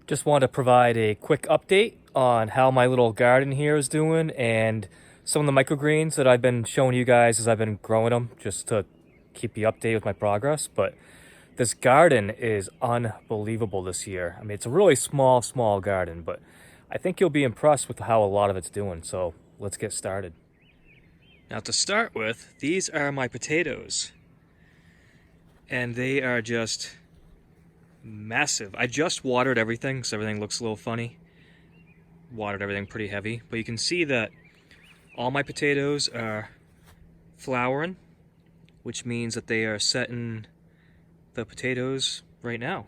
Just want to provide a quick update on how my little garden here is doing and some of the microgreens that I've been showing you guys as I've been growing them, just to keep you updated with my progress. But this garden is unbelievable this year. I mean, it's a really small garden, but I think you'll be impressed with how a lot of it's doing. So let's get started. Now, to start with, these are my potatoes, and they are just massive. I just watered everything, so everything looks a little funny. Watered everything pretty heavy, but you can see that all my potatoes are flowering, which means that they are setting the potatoes right now.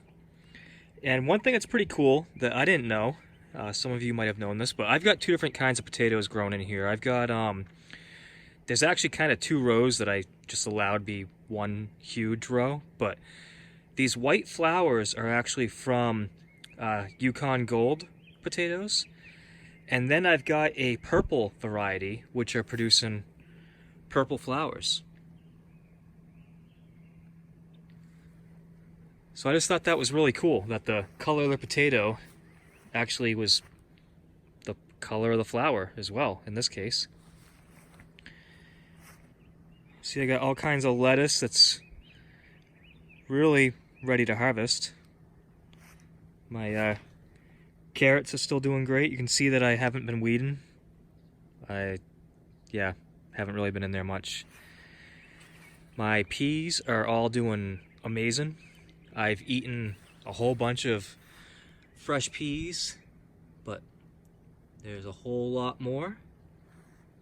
And one thing that's pretty cool that I didn't know, some of you might have known this, but I've got two different kinds of potatoes grown in here. I've got there's actually kind of two rows that I just allowed be one huge row, but these white flowers are actually from Yukon Gold potatoes. And then I've got a purple variety, which are producing purple flowers. So I just thought that was really cool, that the color of the potato actually was the color of the flower as well, in this case. See, I got all kinds of lettuce that's really ready to harvest. My carrots are still doing great. You can see that I haven't been weeding. Haven't really been in there much. My peas are all doing amazing. I've eaten a whole bunch of fresh peas, but there's a whole lot more.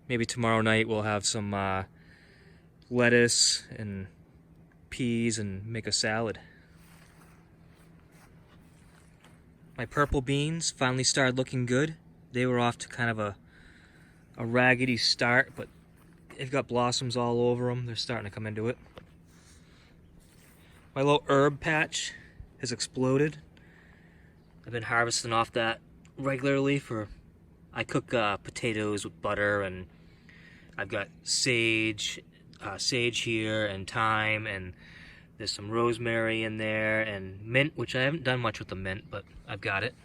Maybe tomorrow night we'll have some lettuce and peas and make a salad. My purple beans finally started looking good. They were off to kind of a raggedy start, but they've got blossoms all over them. They're starting to come into it. My little herb patch has exploded. I've been harvesting off that regularly I cook potatoes with butter, and I've got sage here, and thyme, and there's some rosemary in there, and mint, which I haven't done much with the mint, but I've got it.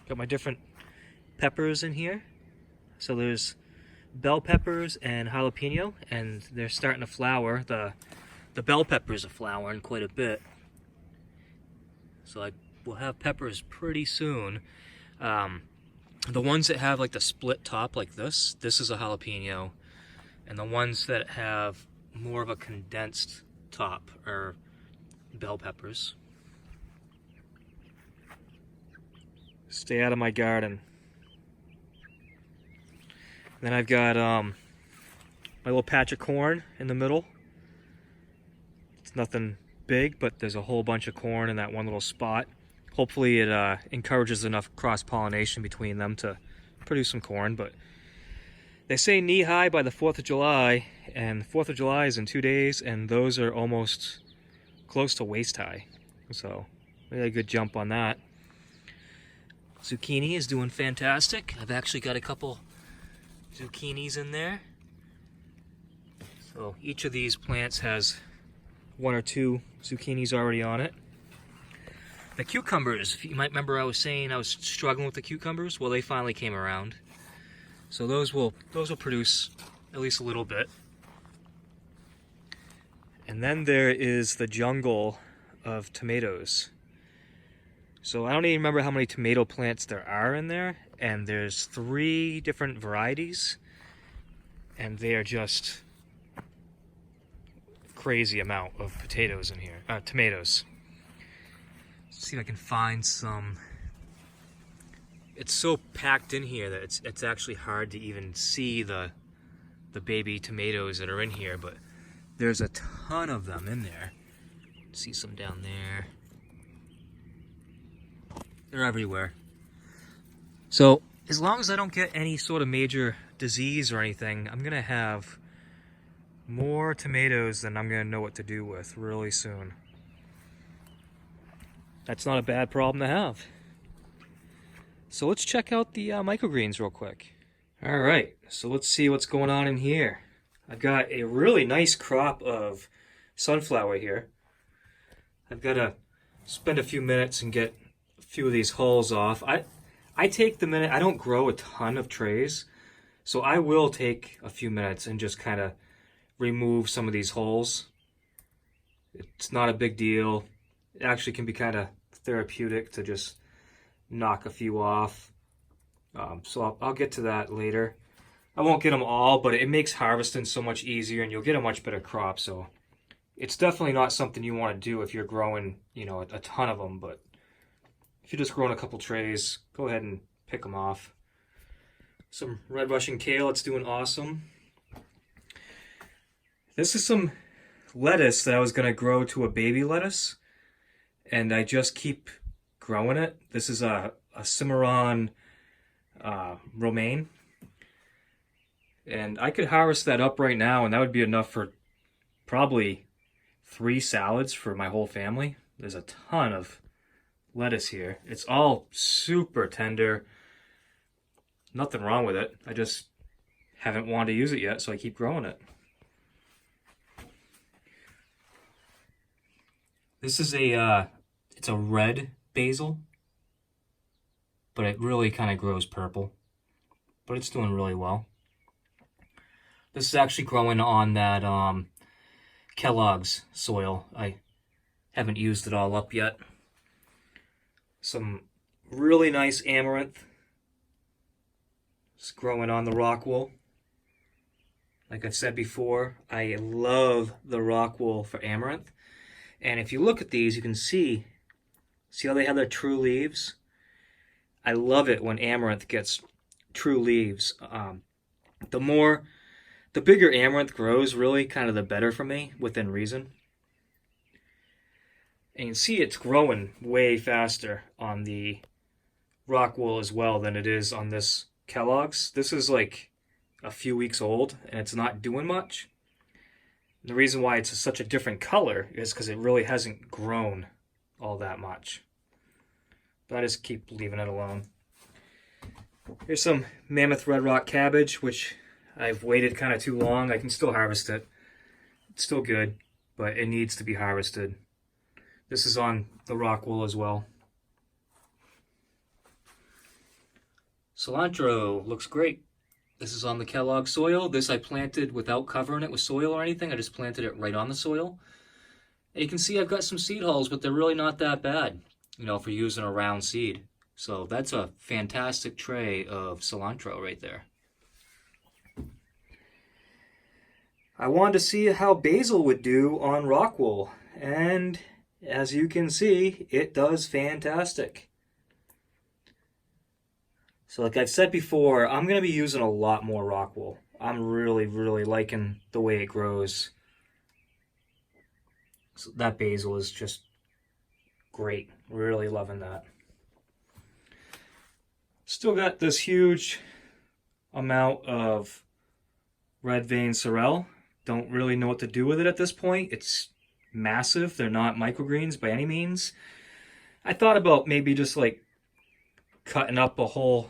Got my different peppers in here. So there's bell peppers and jalapeno, and they're starting to flower. The bell peppers are flowering quite a bit. So I will have peppers pretty soon. The ones that have like the split top like this is a jalapeno. And the ones that have more of a condensed top are bell peppers. Stay out of my garden. Then I've got my little patch of corn in the middle. It's nothing big, but there's a whole bunch of corn in that one little spot. Hopefully it encourages enough cross-pollination between them to produce some corn, but they say knee-high by the 4th of July, and the 4th of July is in 2 days, and those are almost close to waist-high. So, we got a good jump on that. Zucchini is doing fantastic. I've actually got a couple zucchinis in there. So, each of these plants has 1 or 2 zucchinis already on it. The cucumbers, you might remember I was saying I was struggling with the cucumbers. Well, they finally came around. So those will produce at least a little bit. And then there is the jungle of tomatoes. So I don't even remember how many tomato plants there are in there, and there's 3 different varieties, and they are just crazy amount of potatoes in here. Tomatoes. Let's see if I can find some. It's so packed in here that it's actually hard to even see the baby tomatoes that are in here, but there's a ton of them in there. See some down there. They're everywhere. So as long as I don't get any sort of major disease or anything, I'm gonna have more tomatoes than I'm gonna know what to do with really soon. That's not a bad problem to have. So let's check out the microgreens real quick. Alright, so let's see what's going on in here. I've got a really nice crop of sunflower here. I've got a spend a few minutes and get a few of these hulls off. I take the minute. I don't grow a ton of trays, so I will take a few minutes and just kind of remove some of these hulls. It's not a big deal. It actually can be kind of therapeutic to just knock a few off. So I'll get to that later. I won't get them all, but it makes harvesting so much easier and you'll get a much better crop. So it's definitely not something you want to do if you're growing, you know, a ton of them. But if you're just growing a couple trays, go ahead and pick them off. Some red Russian kale, it's doing awesome. This is some lettuce that I was going to grow to a baby lettuce, and I just keep growing it. This is a Cimarron romaine, and I could harvest that up right now, and that would be enough for probably 3 salads for my whole family. There's a ton of lettuce here. It's all super tender. Nothing wrong with it. I just haven't wanted to use it yet, so I keep growing it. This is it's a red basil, but it really kind of grows purple, but it's doing really well. This is actually growing on that Kellogg's soil. I haven't used it all up yet. Some really nice amaranth. It's growing on the Rockwool. Like I've said before, I love the Rockwool for amaranth. And if you look at these, you can see how they have their true leaves? I love it when amaranth gets true leaves. The bigger amaranth grows, really, kind of the better for me, within reason. And you can see it's growing way faster on the Rockwool as well than it is on this Kellogg's. This is like a few weeks old, and it's not doing much. The reason why it's such a different color is because it really hasn't grown all that much. But I just keep leaving it alone. Here's some mammoth red rock cabbage, which I've waited kind of too long. I can still harvest it. It's still good, but it needs to be harvested. This is on the Rockwool as well. Cilantro looks great. This is on the Kellogg soil. This I planted without covering it with soil or anything. I just planted it right on the soil. And you can see I've got some seed hulls, but they're really not that bad, you know, for using a round seed. So that's a fantastic tray of cilantro right there. I wanted to see how basil would do on Rockwool, and as you can see, it does fantastic. So like I've said before, I'm going to be using a lot more Rockwool. I'm really, really liking the way it grows. So that basil is just great. Really loving that. Still got this huge amount of red vein sorrel. Don't really know what to do with it at this point. It's massive. They're not microgreens by any means. I thought about maybe just like cutting up a whole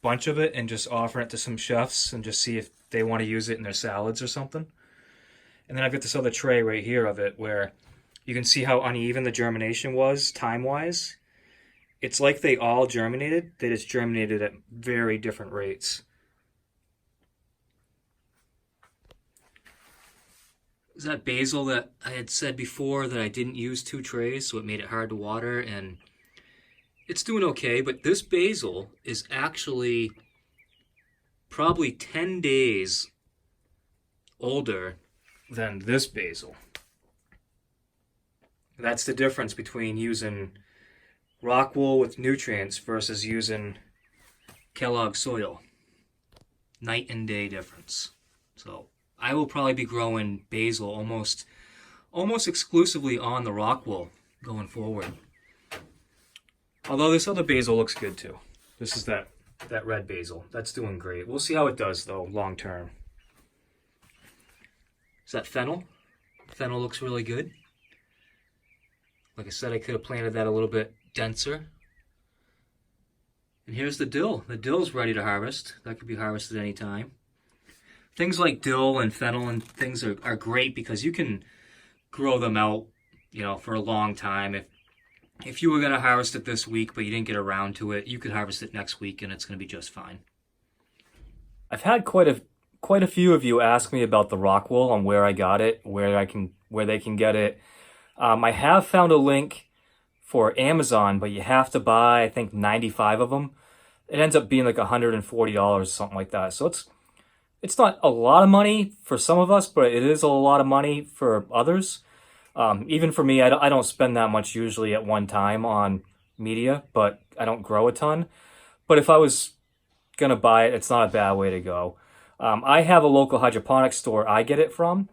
bunch of it and just offering it to some chefs and just see if they want to use it in their salads or something. And then I've got this other tray right here of it where you can see how uneven the germination was time-wise. It's like they all germinated. They just germinated at very different rates. Is that basil that I had said before that I didn't use 2 trays, so it made it hard to water, and it's doing okay, but this basil is actually probably 10 days older than this basil. That's the difference between using Rockwool with nutrients versus using Kellogg soil. Night and day difference. So I will probably be growing basil almost exclusively on the Rockwool going forward. Although this other basil looks good too. This is that red basil. That's doing great. We'll see how it does though, long term. Is that fennel? Fennel looks really good. Like I said, I could have planted that a little bit denser. And here's the dill. The dill's ready to harvest. That could be harvested anytime. Things like dill and fennel and things are great because you can grow them out, you know, for a long time. if you were going to harvest it this week, but you didn't get around to it, you could harvest it next week and it's going to be just fine. I've had quite a few of you ask me about the Rockwool on where I got it, where they can get it. I have found a link for Amazon, but you have to buy, I think, 95 of them. It ends up being like $140, something like that. So it's not a lot of money for some of us, but it is a lot of money for others. Even for me, I don't spend that much usually at one time on media, but I don't grow a ton. But if I was gonna buy it, it's not a bad way to go. I have a local hydroponics store I get it from,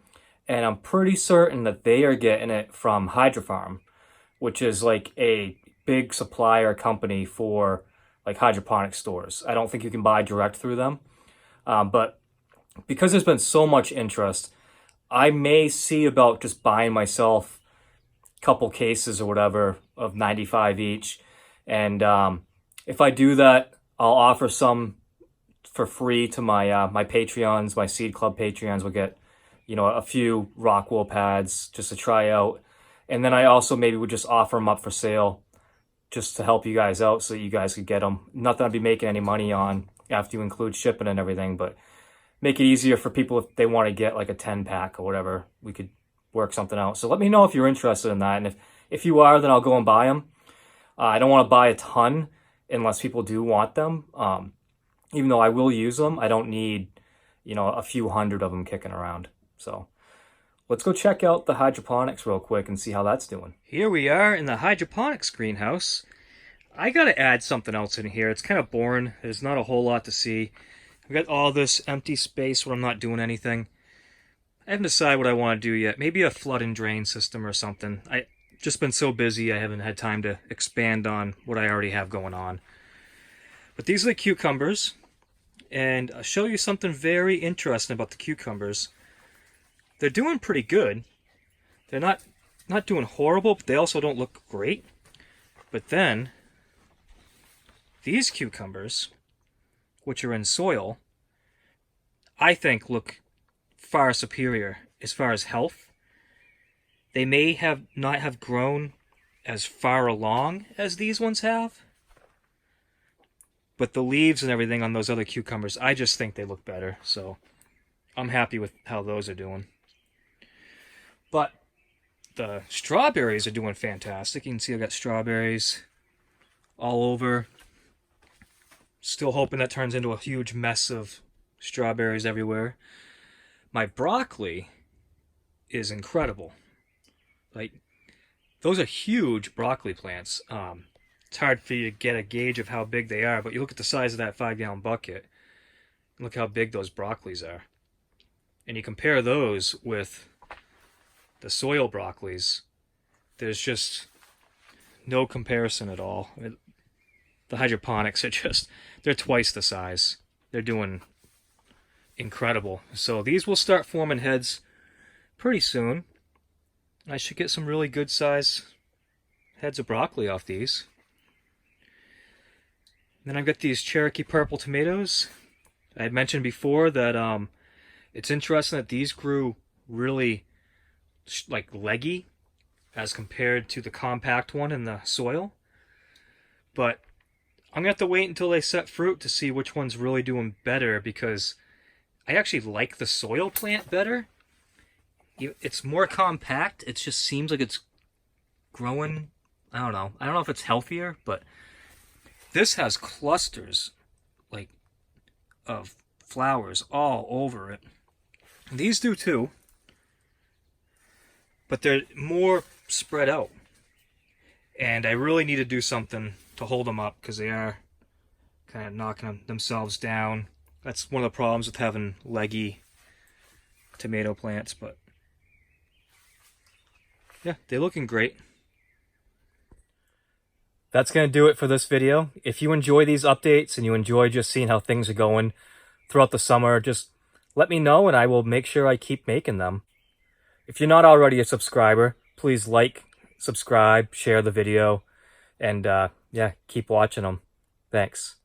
and I'm pretty certain that they are getting it from Hydrofarm, which is like a big supplier company for like hydroponic stores. I don't think you can buy direct through them, but because there's been so much interest, I may see about just buying myself a couple cases or whatever of 95 each. And if I do that, I'll offer some for free to my my Patreons, my Seed Club Patreons will get, you know, a few Rockwool pads just to try out. And then I also maybe would just offer them up for sale just to help you guys out so that you guys could get them. Not that I'd be making any money on after you include shipping and everything, but make it easier for people if they want to get like a 10-pack or whatever. We could work something out. So let me know if you're interested in that. And if you are, then I'll go and buy them. I don't want to buy a ton unless people do want them. Even though I will use them, I don't need, you know, a few hundred of them kicking around. So let's go check out the hydroponics real quick and see how that's doing. Here we are in the hydroponics greenhouse. I got to add something else in here. It's kind of boring. There's not a whole lot to see. I've got all this empty space where I'm not doing anything. I haven't decided what I want to do yet. Maybe a flood and drain system or something. I've just been so busy I haven't had time to expand on what I already have going on. But these are the cucumbers. And I'll show you something very interesting about the cucumbers. They're doing pretty good. They're not doing horrible, but they also don't look great. But then, these cucumbers, which are in soil, I think look far superior as far as health. They may not have grown as far along as these ones have, but the leaves and everything on those other cucumbers, I just think they look better. So I'm happy with how those are doing. But the strawberries are doing fantastic. You can see I've got strawberries all over. Still hoping that turns into a huge mess of strawberries everywhere. My broccoli is incredible. Like, those are huge broccoli plants. It's hard for you to get a gauge of how big they are, but you look at the size of that 5-gallon bucket, and look how big those broccolis are. And you compare those with the soil broccolis, there's just no comparison at all. The hydroponics are just, they're twice the size. They're doing incredible. So these will start forming heads pretty soon. I should get some really good size heads of broccoli off these. Then I've got these Cherokee purple tomatoes. I had mentioned before that it's interesting that these grew really like leggy as compared to the compact one in the soil. But I'm going to have to wait until they set fruit to see which one's really doing better, because I actually like the soil plant better. It's more compact. It just seems like it's growing, I don't know if it's healthier, but this has clusters like of flowers all over it. These do too, but they're more spread out. And I really need to do something to hold them up, because they are kind of knocking themselves down. That's one of the problems with having leggy tomato plants, but yeah, they're looking great. That's going to do it for this video. If you enjoy these updates and you enjoy just seeing how things are going throughout the summer, just let me know and I will make sure I keep making them. If you're not already a subscriber, please like, subscribe, share the video, and yeah, keep watching them. Thanks.